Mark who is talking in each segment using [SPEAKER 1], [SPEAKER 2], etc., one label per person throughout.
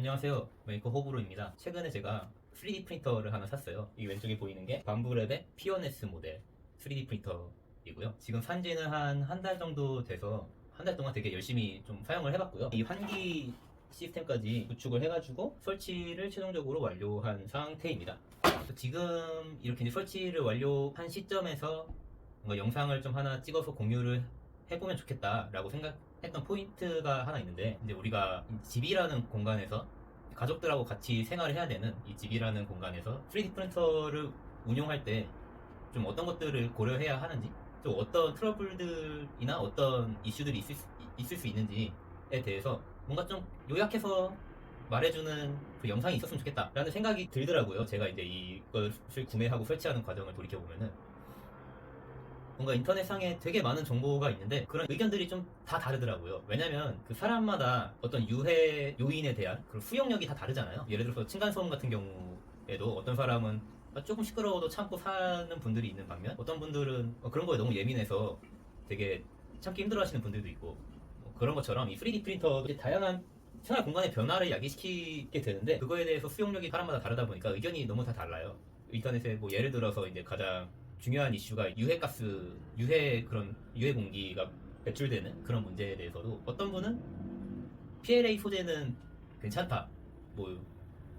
[SPEAKER 1] 안녕하세요. 메이커 호불호입니다. 최근에 제가 3D 프린터를 하나 샀어요. 이 왼쪽에 보이는 게 밤브랩의 피어네스 모델 3D 프린터이고요. 지금 산지는 한 달 정도 돼서 한 달 동안 되게 열심히 좀 사용을 해봤고요. 이 환기 시스템까지 구축을 해가지고 설치를 최종적으로 완료한 상태입니다. 그래서 지금 이렇게 이제 설치를 완료한 시점에서 뭔가 영상을 좀 하나 찍어서 공유를 해보면 좋겠다라고 생각했던 포인트가 하나 있는데, 이제 우리가 집이라는 공간에서 가족들하고 같이 생활을 해야 되는 이 집이라는 공간에서 3D 프린터를 운용할 때 좀 어떤 것들을 고려해야 하는지, 또 어떤 트러블들이나 어떤 이슈들이 있을 수 있는지에 대해서 뭔가 좀 요약해서 말해주는 그 영상이 있었으면 좋겠다라는 생각이 들더라고요. 제가 이제 이것을 구매하고 설치하는 과정을 돌이켜보면은 뭔가 인터넷상에 되게 많은 정보가 있는데 그런 의견들이 좀 다 다르더라고요. 왜냐면 그 사람마다 어떤 유해 요인에 대한 그런 수용력이 다 다르잖아요. 예를 들어서 층간소음 같은 경우에도 어떤 사람은 조금 시끄러워도 참고 사는 분들이 있는 반면, 어떤 분들은 그런 거에 너무 예민해서 되게 참기 힘들어 하시는 분들도 있고, 그런 것처럼 이 3D 프린터도 다양한 생활 공간의 변화를 야기시키게 되는데, 그거에 대해서 수용력이 사람마다 다르다 보니까 의견이 너무 다 달라요. 인터넷에 뭐 예를 들어서 이제 가장 중요한 이슈가 유해 공기가 배출되는 그런 문제에 대해서도 어떤 분은 PLA 소재는 괜찮다, 뭐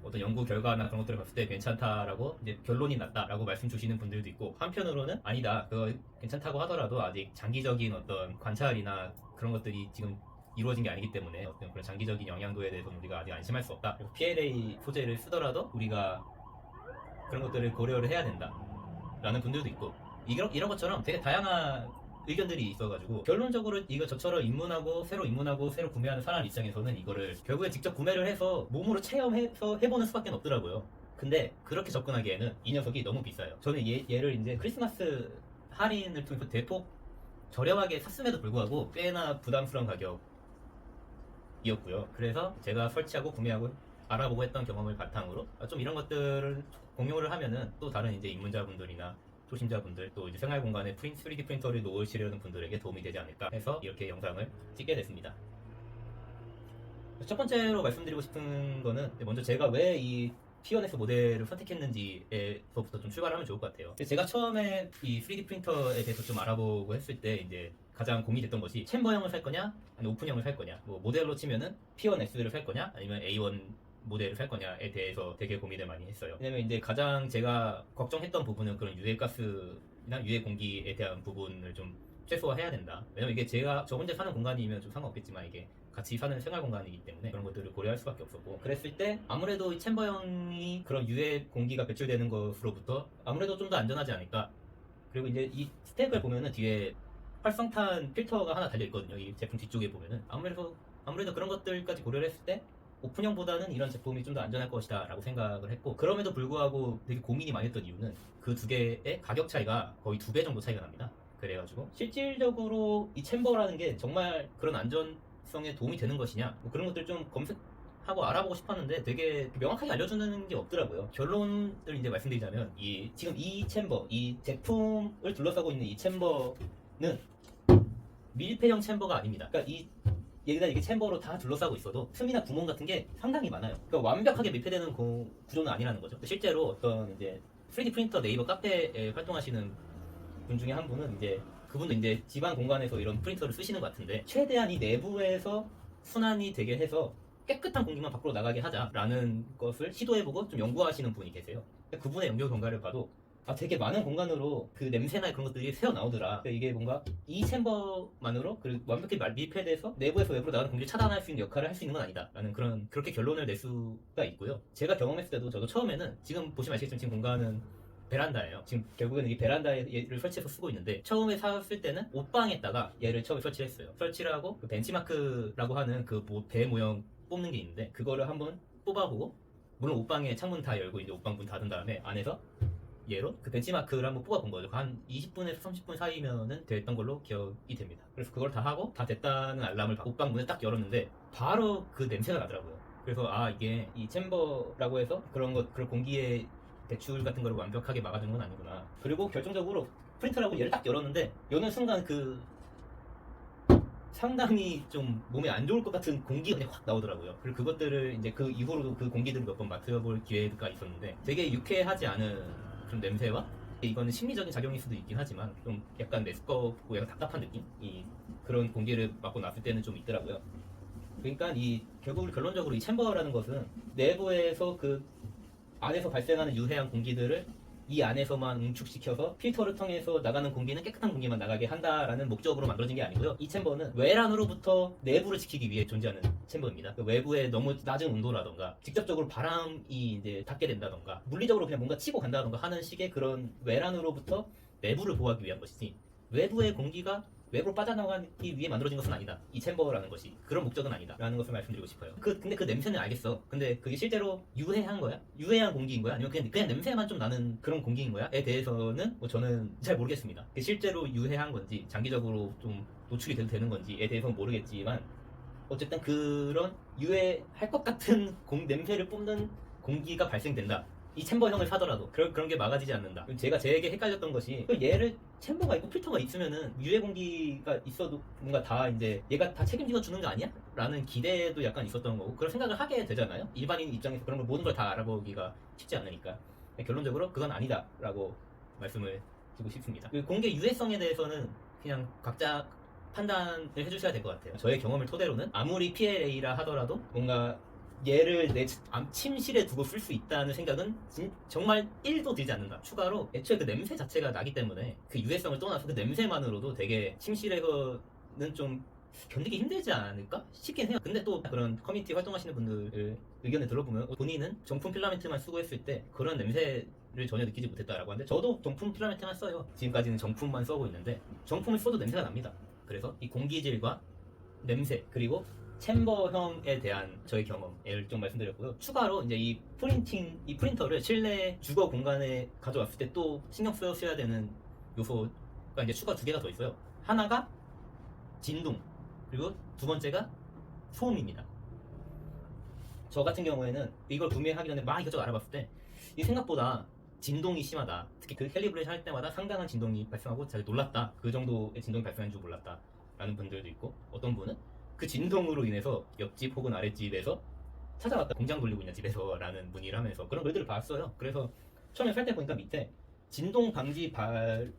[SPEAKER 1] 어떤 연구 결과나 그런 것들을 봤을 때 괜찮다라고 이제 결론이 났다라고 말씀 주시는 분들도 있고, 한편으로는 아니다, 그거 괜찮다고 하더라도 아직 장기적인 어떤 관찰이나 그런 것들이 지금 이루어진 게 아니기 때문에 어떤 그런 장기적인 영향도에 대해서는 우리가 아직 안심할 수 없다. 그리고 PLA 소재를 쓰더라도 우리가 그런 것들을 고려를 해야 된다 라는 분들도 있고, 이런 것처럼 되게 다양한 의견들이 있어가지고, 결론적으로 이거 저처럼 새로 입문하고 새로 구매하는 사람 입장에서는 이거를 결국에 직접 구매를 해서 몸으로 체험해서 해보는 수밖에 없더라고요. 근데 그렇게 접근하기에는 이 녀석이 너무 비싸요. 저는 얘를 이제 크리스마스 할인을 통해서 대폭 저렴하게 샀음에도 불구하고 꽤나 부담스러운 가격이었고요. 그래서 제가 설치하고 구매하고 알아보고 했던 경험을 바탕으로 좀 이런 것들을 공유를 하면은 또 다른 이제 입문자분들이나 초심자분들, 또 이제 생활 공간에 3D 프린터를 놓으시려는 분들에게 도움이 되지 않을까 해서 이렇게 영상을 찍게 됐습니다. 첫 번째로 말씀드리고 싶은 거는, 먼저 제가 왜 이 피어네스 모델을 선택했는지에서부터 좀 출발을 하면 좋을 것 같아요. 제가 처음에 이 3D 프린터에 대해서 좀 알아보고 했을 때 이제 가장 고민이 됐던 것이 챔버형을 살 거냐 아니면 오픈형을 살 거냐, 뭐 모델로 치면은 피어네스를 살 거냐 아니면 A1 모델을 살 거냐에 대해서 되게 고민을 많이 했어요. 왜냐면 이제 가장 제가 걱정했던 부분은 그런 유해가스나 유해 공기에 대한 부분을 좀 최소화해야 된다. 왜냐면 이게 저 혼자 사는 공간이면 좀 상관없겠지만, 이게 같이 사는 생활 공간이기 때문에 그런 것들을 고려할 수밖에 없었고, 그랬을 때 아무래도 이 챔버형이 그런 유해 공기가 배출되는 것으로부터 아무래도 좀 더 안전하지 않을까. 그리고 이제 이 스택을 보면은 뒤에 활성탄 필터가 하나 달려 있거든요. 이 제품 뒤쪽에 보면은 아무래도 그런 것들까지 고려를 했을 때 오픈형보다는 이런 제품이 좀 더 안전할 것이다 라고 생각을 했고, 그럼에도 불구하고 되게 고민이 많이 했던 이유는 그 두 개의 가격 차이가 거의 2배 정도 차이가 납니다. 그래가지고 실질적으로 이 챔버라는 게 정말 그런 안전성에 도움이 되는 것이냐, 뭐 그런 것들 좀 검색하고 알아보고 싶었는데 되게 명확하게 알려주는 게 없더라고요. 결론을 이제 말씀드리자면, 지금 이 챔버, 이 제품을 둘러싸고 있는 이 챔버는 밀폐형 챔버가 아닙니다. 그러니까 얘가 이게 챔버로 다 둘러싸고 있어도 틈이나 구멍 같은 게 상당히 많아요. 그러니까 완벽하게 밀폐되는 구조는 아니라는 거죠. 실제로 어떤 이제 3D 프린터 네이버 카페에 활동하시는 분 중에 한 분은 그분도 이제 집안 공간에서 이런 프린터를 쓰시는 것 같은데, 최대한 이 내부에서 순환이 되게 해서 깨끗한 공기만 밖으로 나가게 하자라는 것을 시도해보고 좀 연구하시는 분이 계세요. 그분의 연구 결과를 봐도 되게 많은 공간으로 그 냄새나 그런 것들이 새어 나오더라. 그러니까 이게 뭔가 이 챔버만으로 완벽히 밀폐돼서 내부에서 외부로 나가는 공기를 차단할 수 있는 역할을 할 수 있는 건 아니다 라는 그렇게 결론을 낼 수가 있고요. 제가 경험했을 때도 저도 처음에는, 지금 보시면 아시겠지만 지금 공간은 베란다예요. 지금 결국에는 이 베란다에 얘를 설치해서 쓰고 있는데, 처음에 샀을 때는 옷방에다가 얘를 처음에 설치를 했어요. 설치를 하고 그 벤치마크라고 하는 배 모형 뽑는 게 있는데, 그거를 한번 뽑아보고, 물론 옷방에 창문 다 열고 이제 옷방 문 닫은 다음에 안에서 얘로 그 벤치마크를 한번 뽑아본 거죠. 한 20분에서 30분 사이면은 됐던 걸로 기억이 됩니다. 그래서 그걸 다 하고 다 됐다는 알람을 받고 옷방 문을 딱 열었는데 바로 그 냄새가 나더라고요. 그래서 이게 이 챔버라고 해서 그런 공기의 배출 같은 거를 완벽하게 막아주는 건 아니구나. 그리고 결정적으로 프린터라고 얘를 딱 열었는데, 여는 순간 그 상당히 좀 몸에 안 좋을 것 같은 공기가 그냥 확 나오더라고요. 그리고 그것들을 이제 그 이후로도 그 공기들을 몇 번 맡아볼 기회가 있었는데 되게 유쾌하지 않은 그런 냄새와 이거는 심리적인 작용일 수도 있긴 하지만 좀 약간 메스껍고 약간 답답한 느낌이 그런 공기를 맡고 났을 때는 좀 있더라고요. 그러니까 이 결국 결론적으로 이 챔버라는 것은 내부에서 그 안에서 발생하는 유해한 공기들을 이 안에서만 응축시켜서 필터를 통해서 나가는 공기는 깨끗한 공기만 나가게 한다라는 목적으로 만들어진 게 아니고요. 이 챔버는 외란으로부터 내부를 지키기 위해 존재하는 챔버입니다. 그 외부에 너무 낮은 온도라던가 직접적으로 바람이 이제 닿게 된다던가 물리적으로 그냥 뭔가 치고 간다던가 하는 식의 그런 외란으로부터 내부를 보호하기 위한 것이지 외부의 공기가 외부로 빠져나가기 위해 만들어진 것은 아니다. 이 챔버라는 것이 그런 목적은 아니다. 라는 것을 말씀드리고 싶어요. 근데 그 냄새는 알겠어. 근데 그게 실제로 유해한 거야? 유해한 공기인 거야? 아니면 그냥 냄새만 좀 나는 그런 공기인 거야? 에 대해서는 뭐 저는 잘 모르겠습니다. 실제로 유해한 건지 장기적으로 좀 노출이 돼도 되는 건지에 대해서는 모르겠지만 어쨌든 그런 유해할 것 같은 냄새를 뿜는 공기가 발생된다. 이 챔버형을 사더라도 그런 게 막아지지 않는다. 제게 헷갈렸던 것이 얘를 챔버가 있고 필터가 있으면은 유해 공기가 있어도 뭔가 다 이제 얘가 다 책임지어 주는 거 아니야? 라는 기대도 약간 있었던 거고 그런 생각을 하게 되잖아요. 일반인 입장에서 그런 걸 모든 걸 다 알아보기가 쉽지 않으니까 결론적으로 그건 아니다라고 말씀을 드리고 싶습니다. 그 공개 유해성에 대해서는 그냥 각자 판단을 해주셔야 될 것 같아요. 저의 경험을 토대로는 아무리 PLA라 하더라도 뭔가 얘를 내 침실에 두고 쓸 수 있다는 생각은 정말 1도 들지 않는다. 추가로 애초에 그 냄새 자체가 나기 때문에 그 유해성을 떠나서 그 냄새만으로도 되게 침실에서는 좀 견디기 힘들지 않을까 싶긴 해요. 근데 또 그런 커뮤니티 활동하시는 분들 의견을 들어보면 본인은 정품 필라멘트만 쓰고 했을 때 그런 냄새를 전혀 느끼지 못했다라고 하는데 저도 정품 필라멘트만 써요. 지금까지는 정품만 써고 있는데 정품을 써도 냄새가 납니다. 그래서 이 공기질과 냄새 그리고 챔버형에 대한 저의 경험을 좀 말씀드렸고요. 추가로 이제 이 프린터를 실내 주거 공간에 가져왔을 때 또 신경 써야 되는 요소가 이제 추가 2개가 더 있어요. 하나가 진동, 그리고 2번째가 소음입니다. 저 같은 경우에는 이걸 구매하기 전에 막 이것저것 알아봤을 때 이 생각보다 진동이 심하다. 특히 그 캘리브레이션 할 때마다 상당한 진동이 발생하고 잘 놀랐다. 그 정도의 진동이 발생한 줄 몰랐다. 라는 분들도 있고 어떤 분은 그 진동으로 인해서 옆집 혹은 아랫집에서 찾아왔다 공장 돌리고 있는 집에서 라는 문의를 하면서 그런 글들을 봤어요. 그래서 처음에 살 때 보니까 밑에 진동 방지 발을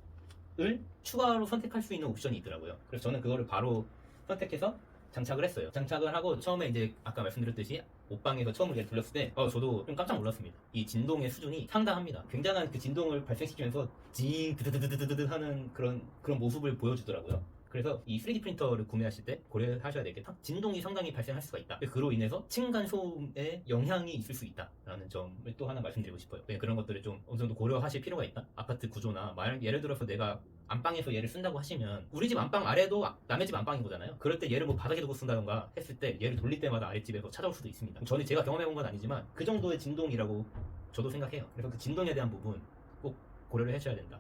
[SPEAKER 1] 추가로 선택할 수 있는 옵션이 있더라고요. 그래서 저는 그거를 바로 선택해서 장착을 했어요. 장착을 하고 처음에 이제 아까 말씀드렸듯이 옷방에서 처음으로 얘를 돌렸을 때 저도 좀 깜짝 놀랐습니다. 이 진동의 수준이 상당합니다. 굉장한 그 진동을 발생시키면서 징 드드드드드드 하는 그런 모습을 보여주더라고요. 그래서 이 3D 프린터를 구매하실 때 고려하셔야 될 게 진동이 상당히 발생할 수가 있다. 그로 인해서 층간 소음에 영향이 있을 수 있다라는 점을 또 하나 말씀드리고 싶어요. 그런 것들을 좀 어느 정도 고려하실 필요가 있다. 아파트 구조나 예를 들어서 내가 안방에서 얘를 쓴다고 하시면 우리 집 안방 아래도 남의 집 안방인 거잖아요. 그럴 때 얘를 뭐 바닥에 두고 쓴다던가 했을 때 얘를 돌릴 때마다 아랫집에서 찾아올 수도 있습니다. 저는 제가 경험해본 건 아니지만 그 정도의 진동이라고 저도 생각해요. 그래서 그 진동에 대한 부분 꼭 고려를 하셔야 된다.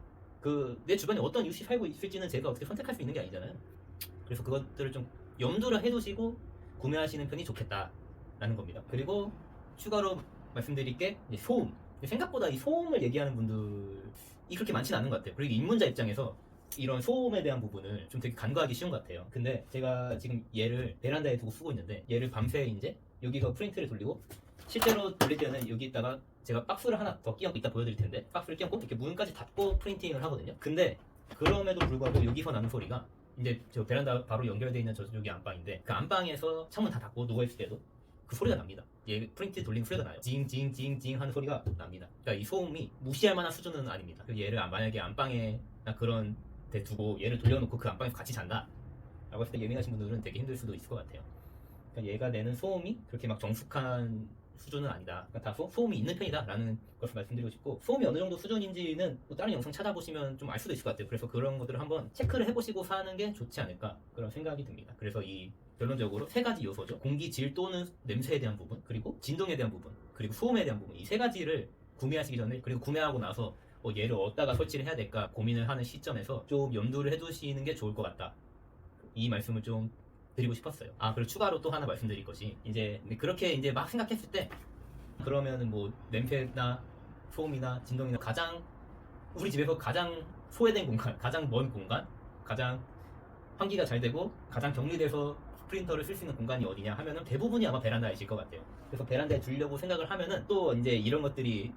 [SPEAKER 1] 내 주변에 어떤 이웃이 살고 있을지는 제가 어떻게 선택할 수 있는 게 아니잖아요. 그래서 그것들을 좀 염두를 해두시고 구매하시는 편이 좋겠다라는 겁니다. 그리고 추가로 말씀드릴 게 소음. 생각보다 이 소음을 얘기하는 분들이 그렇게 많지는 않은 것 같아요. 그리고 입문자 입장에서 이런 소음에 대한 부분을 좀 되게 간과하기 쉬운 것 같아요. 근데 제가 지금 얘를 베란다에 두고 쓰고 있는데 얘를 밤새 이제 여기서 프린트를 돌리고 실제로 돌릴 때는 여기다가 제가 박스를 하나 더 끼얹고 이따 보여드릴 텐데 박스를 끼얹고 이렇게 문까지 닫고 프린팅을 하거든요. 근데 그럼에도 불구하고 여기서 나는 소리가 이제 저 베란다 바로 연결되어 있는 저쪽이 안방인데 그 안방에서 창문 다 닫고 누워있을 때도 그 소리가 납니다. 얘 프린트 돌리는 소리가 나요. 징징징징 하는 소리가 납니다. 그러니까 이 소음이 무시할 만한 수준은 아닙니다. 얘를 만약에 안방에나 그런 데 두고 얘를 돌려놓고 그 안방에서 같이 잔다 라고 했을 때 예민하신 분들은 되게 힘들 수도 있을 것 같아요. 그러니까 얘가 내는 소음이 그렇게 막 정숙한 수준은 아니다. 그러니까 다 소음이 있는 편이다 라는 것을 말씀드리고 싶고 소음이 어느 정도 수준인지는 뭐 다른 영상 찾아보시면 좀 알 수도 있을 것 같아요. 그래서 그런 것들을 한번 체크를 해보시고 사는 게 좋지 않을까 그런 생각이 듭니다. 그래서 이 결론적으로 3가지 요소죠. 공기 질 또는 냄새에 대한 부분, 그리고 진동에 대한 부분, 그리고 소음에 대한 부분, 이 3가지를 구매하시기 전에 그리고 구매하고 나서 얘를 어디다가 설치를 해야 될까 고민을 하는 시점에서 좀 염두를 해두시는 게 좋을 것 같다. 이 말씀을 좀 드리고 싶었어요. 그리고 추가로 또 하나 말씀드릴 것이 이제 그렇게 이제 막 생각했을 때 그러면은 뭐 냄새나 소음이나 진동이나 우리 집에서 가장 소외된 공간, 가장 먼 공간, 가장 환기가 잘 되고 가장 격리돼서 프린터를 쓸 수 있는 공간이 어디냐 하면은 대부분이 아마 베란다이실 것 같아요. 그래서 베란다에 두려고 생각을 하면은 또 이제 이런 것들이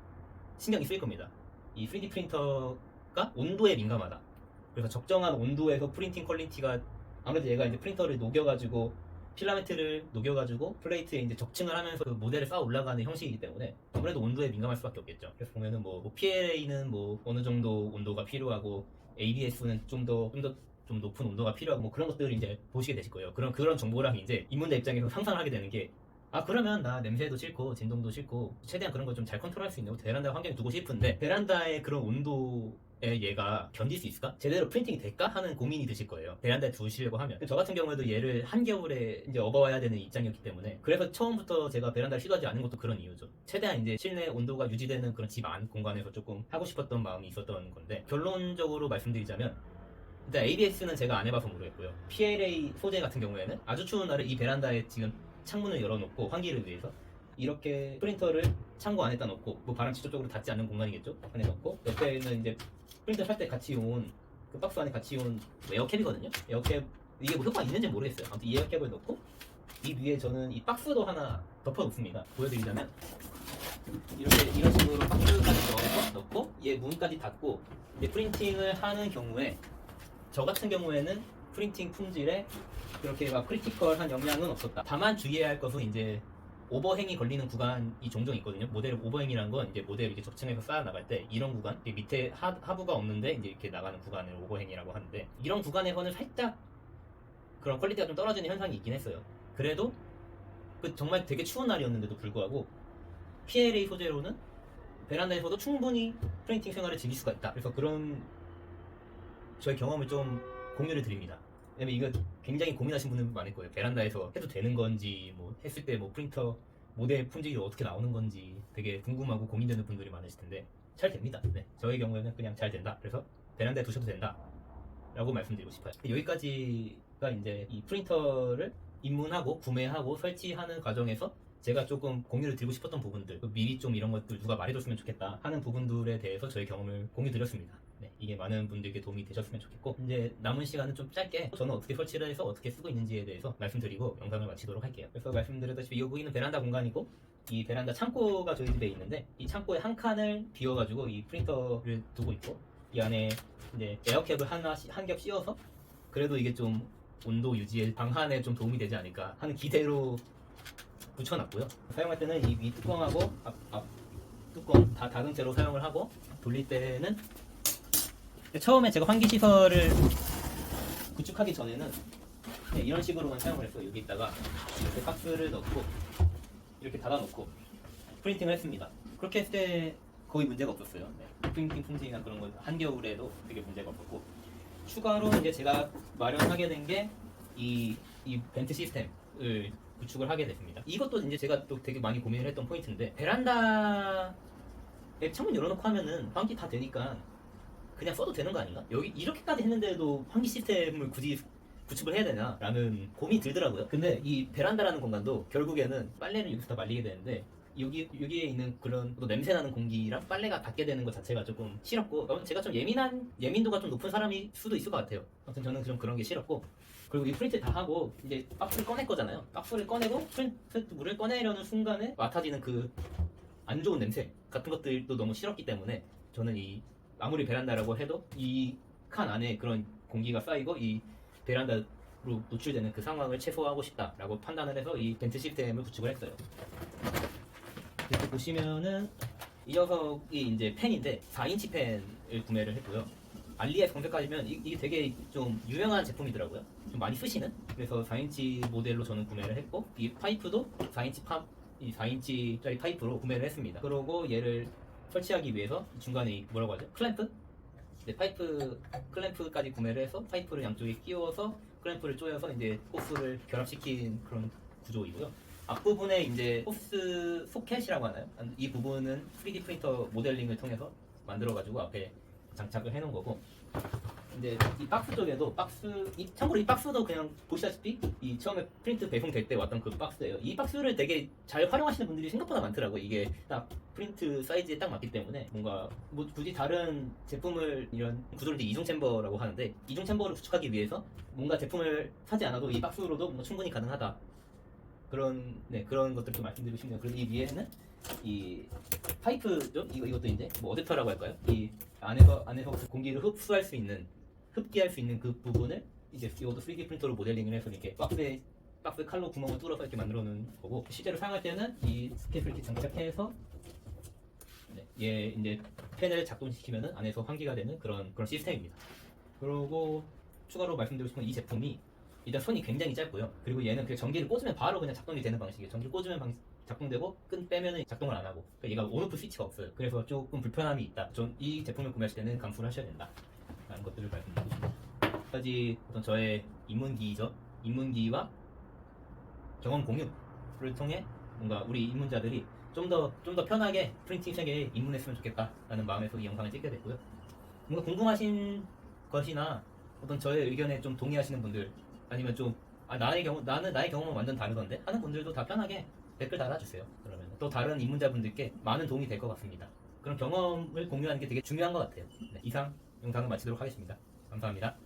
[SPEAKER 1] 신경이 쓰일 겁니다. 이 3D 프린터가 온도에 민감하다. 그래서 적정한 온도에서 프린팅 퀄리티가 아무래도 얘가 이제 프린터를 녹여가지고 필라멘트를 녹여가지고 플레이트에 이제 적층을 하면서 그 모델을 쌓아 올라가는 형식이기 때문에 아무래도 온도에 민감할 수밖에 없겠죠. 그래서 보면은 뭐 PLA는 뭐 어느 정도 온도가 필요하고 ABS는 좀 높은 온도가 필요하고 뭐 그런 것들을 이제 보시게 되실 거예요. 그런 정보랑 이제 입문자 입장에서 상상을 하게 되는 게 그러면 나 냄새도 싫고 진동도 싫고 최대한 그런 거 좀 잘 컨트롤할 수 있는 베란다 환경에 두고 싶은데 베란다의 그런 온도에 얘가 견딜 수 있을까? 제대로 프린팅이 될까? 하는 고민이 드실 거예요. 베란다에 두시려고 하면. 저 같은 경우에도 얘를 한겨울에 이제 업어와야 되는 입장이었기 때문에 그래서 처음부터 제가 베란다를 시도하지 않은 것도 그런 이유죠. 최대한 이제 실내 온도가 유지되는 그런 집 안 공간에서 조금 하고 싶었던 마음이 있었던 건데 결론적으로 말씀드리자면 일단 ABS는 제가 안 해봐서 모르겠고요. PLA 소재 같은 경우에는 아주 추운 날에 이 베란다에 지금 창문을 열어놓고 환기를 위해서 이렇게 프린터를 창고 안에다 넣고 뭐 바람 직접적으로 닿지 않는 공간이겠죠? 안에 넣고 옆에는 이제 프린터 살 때 같이 온 그 박스 안에 같이 온 에어캡이거든요. 에어캡 이게 뭐 효과가 있는지 모르겠어요. 아무튼 이 에어캡을 넣고 이 위에 저는 이 박스도 하나 덮어 놓습니다. 보여드리자면 이런 식으로 박스까지 넣고 얘 문까지 닫고 이제 프린팅을 하는 경우에 저 같은 경우에는 프린팅 품질에 그렇게 막 크리티컬한 영향은 없었다. 다만 주의해야 할 것은 이제 오버행이 걸리는 구간이 종종 있거든요. 모델 오버행이란 건 이제 모델을 이렇게 적층해서 쌓아 나갈 때 이런 구간, 밑에 하부가 없는데 이제 이렇게 나가는 구간을 오버행이라고 하는데 이런 구간에서는 살짝 그런 퀄리티가 좀 떨어지는 현상이 있긴 했어요. 그래도 그 정말 되게 추운 날이었는데도 불구하고 PLA 소재로는 베란다에서도 충분히 프린팅 생활을 즐길 수가 있다. 그래서 그런 저의 경험을 좀 공유를 드립니다. 왜냐면 이거 굉장히 고민하신 분들 많을 거예요. 베란다에서 해도 되는 건지, 뭐 했을 때 뭐 프린터 모델 품질이 어떻게 나오는 건지 되게 궁금하고 고민되는 분들이 많으실 텐데 잘 됩니다. 네, 저의 경우에는 그냥 잘 된다. 그래서 베란다에 두셔도 된다. 라고 말씀드리고 싶어요. 여기까지가 이제 이 프린터를 입문하고 구매하고 설치하는 과정에서 제가 조금 공유를 드리고 싶었던 부분들, 미리 좀 이런 것들 누가 말해줬으면 좋겠다 하는 부분들에 대해서 저의 경험을 공유 드렸습니다. 네, 이게 많은 분들께 도움이 되셨으면 좋겠고 이제 남은 시간은 좀 짧게 저는 어떻게 설치를 해서 어떻게 쓰고 있는지에 대해서 말씀드리고 영상을 마치도록 할게요. 그래서 말씀드렸다시피 여기는 베란다 공간이고 이 베란다 창고가 저희 집에 있는데 이 창고에 한 칸을 비워가지고 이 프린터를 두고 있고 이 안에 이제 에어캡을 한 겹 씌워서 그래도 이게 좀 온도 유지에 방한에 좀 도움이 되지 않을까 하는 기대로 붙여놨고요. 사용할 때는 이 위 뚜껑하고 앞 뚜껑 다 닫은 채로 사용을 하고 돌릴 때는 처음에 제가 환기 시설을 구축하기 전에는 이런 식으로만 사용을 했어요. 여기다가 이렇게 박스를 넣고 이렇게 닫아놓고 프린팅을 했습니다. 그렇게 했을 때 거의 문제가 없었어요. 네. 프린팅 품질이나 그런 건 한겨울에도 되게 문제가 없었고 추가로 이제 제가 마련하게 된 게 이 벤트 시스템을 구축을 하게 됐습니다. 이것도 이제 제가 또 되게 많이 고민을 했던 포인트인데 베란다에 창문 열어놓고 하면은 환기 다 되니까 그냥 써도 되는 거 아닌가? 여기 이렇게까지 했는데도 환기 시스템을 굳이 구축을 해야 되나? 라는 고민이 들더라고요. 근데 이 베란다라는 공간도 결국에는 빨래를 여기서 다 말리게 되는데 여기에 있는 그런 또 냄새나는 공기랑 빨래가 닿게 되는 것 자체가 조금 싫었고 제가 좀 예민도가 좀 높은 사람일 수도 있을 것 같아요. 아무튼 저는 좀 그런 게 싫었고 그리고 이 프린트 다 하고 이제 박스를 꺼낼 거잖아요. 박스를 꺼내고 프린트 물을 꺼내려는 순간에 맡아지는 그 안 좋은 냄새 같은 것들도 너무 싫었기 때문에 저는 이 아무리 베란다라고 해도 이 칸 안에 그런 공기가 쌓이고 이 베란다로 노출되는 그 상황을 최소화하고 싶다라고 판단을 해서 이 벤트 시스템을 구축을 했어요. 이렇게 보시면은 이 녀석이 이제 펜인데 4인치 펜을 구매를 했고요. 알리에서 검색하시면 이게 되게 좀 유명한 제품이더라고요. 좀 많이 쓰시는. 그래서 4인치 모델로 저는 구매를 했고 이 파이프도 4인치짜리 파이프로 구매를 했습니다. 그리고 얘를 설치하기 위해서 중간에 뭐라고 하죠? 클램프? 네, 파이프 클램프까지 구매를 해서 파이프를 양쪽에 끼워서 클램프를 조여서 이제 호스를 결합시킨 그런 구조이고요. 앞부분에 이제 호스 소켓이라고 하나요? 이 부분은 3D 프린터 모델링을 통해서 만들어가지고 앞에 장착을 해놓은 거고 이제 이 박스 쪽에도 참고로 이 박스도 그냥 보시다시피 이 처음에 프린트 배송될 때 왔던 그 박스예요. 이 박스를 되게 잘 활용하시는 분들이 생각보다 많더라고요. 이게 딱 프린트 사이즈에 딱 맞기 때문에 뭔가 뭐 굳이 다른 제품을 이런 구조를 이제 이중 챔버라고 하는데 이중 챔버를 구축하기 위해서 뭔가 제품을 사지 않아도 이 박스로도 뭔가 충분히 가능하다. 그런 것들을 좀 말씀드리고 싶네요. 그리고 이 위에는 이 파이프죠? 이것도 이제 뭐 어댑터라고 할까요? 이 안에서 공기를 흡기할 수 있는 그 부분을 이제 이것도 3D 프린터로 모델링을 해서 이렇게 박스 칼로 구멍을 뚫어서 이렇게 만들어 놓은 거고, 실제로 사용할 때는 이 스케이프를 이렇게 장착해서 얘 이제 팬을 작동시키면은 안에서 환기가 되는 그런 시스템입니다. 그리고 추가로 말씀드리고 싶은 이 제품이 일단 손이 굉장히 짧고요. 그리고 얘는 그 전기를 꽂으면 바로 그냥 작동이 되는 방식이에요. 전기를 꽂으면 작동되고 빼면은 작동을 안 하고, 그러니까 얘가 온오프 스위치가 없어요. 그래서 조금 불편함이 있다. 전 이 제품을 구매하실 때는 감수를 하셔야 된다. 라는 것들을 말씀드리고 싶습니다. 까지 어떤 저의 입문기죠. 입문기와 경험 공유를 통해 뭔가 우리 입문자들이 좀 더 편하게 프린팅 세계에 입문했으면 좋겠다라는 마음에서 이 영상을 찍게 됐고요. 뭔가 궁금하신 것이나 어떤 저의 의견에 좀 동의하시는 분들, 아니면 좀 나의 경험은 완전 다르던데 하는 분들도 다 편하게 댓글 달아주세요. 그러면 또 다른 입문자분들께 많은 도움이 될 것 같습니다. 그런 경험을 공유하는 게 되게 중요한 것 같아요. 네, 이상 영상을 마치도록 하겠습니다. 감사합니다.